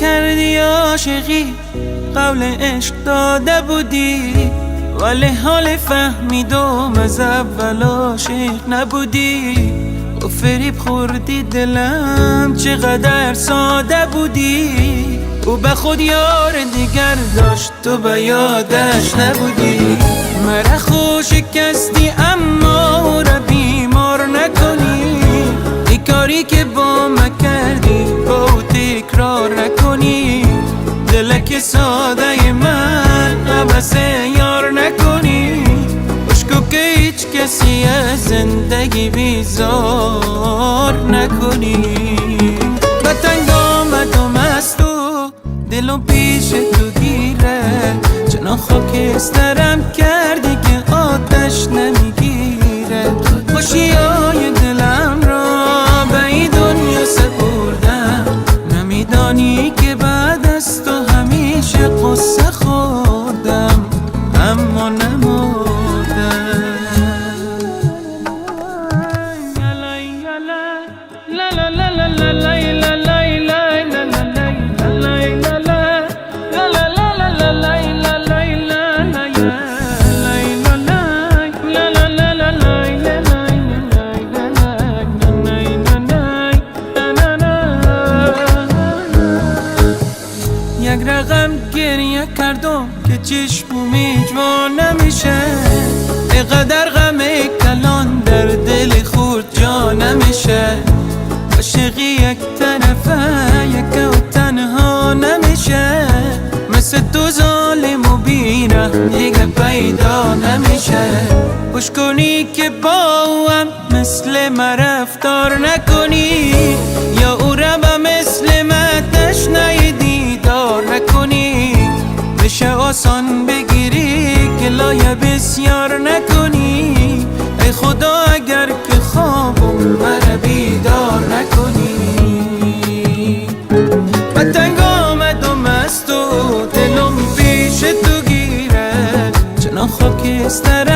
کردی عاشقی، قول عشق داده بودی، ولی حال فهمیدم از اول عاشق نبودی. و فریب خوردی دلم، چقدر ساده بودی. او به خود یار دیگر داشت، تو به یادش نبودی. مرا خوش شکستی اما او را بیمار نکنی. ای کاری که با من کردی با او تکرار نکنی. دلک ساده من عبس یار نکنی. بشکو که هیچ کسی از زندگی بیزار نکنی. به تنگ آمدم از تو، دلم پیش تو گیره. چنان خاکسترم کردی که آتش نمیگیره. خوشیای دلم را به این دنیا سپردم. نمیدانی که بعد از تو همیشه قصه خوردم، اما نمردم. یک رقم گریه کردم که چشمم جوان نمیشه. اینقدر غم کلان در دل خورد جا نمیشه. عاشقی یک طرفه یک و تنها نمیشه. مثل تو ظالم و بیره دیگه پیدا نمیشه. خوش کنی که با هم مثل من رفتار نکنی، یا او را به مثل من تشنه دیدار نکنی. بشه آسان بگیری که لایه بسیار نکنی. ای خدا اگر که خوابم مرا بیدار نکنی. به تنگ آمدم از تو، دلم پیش تو گیره. چنان خاکستر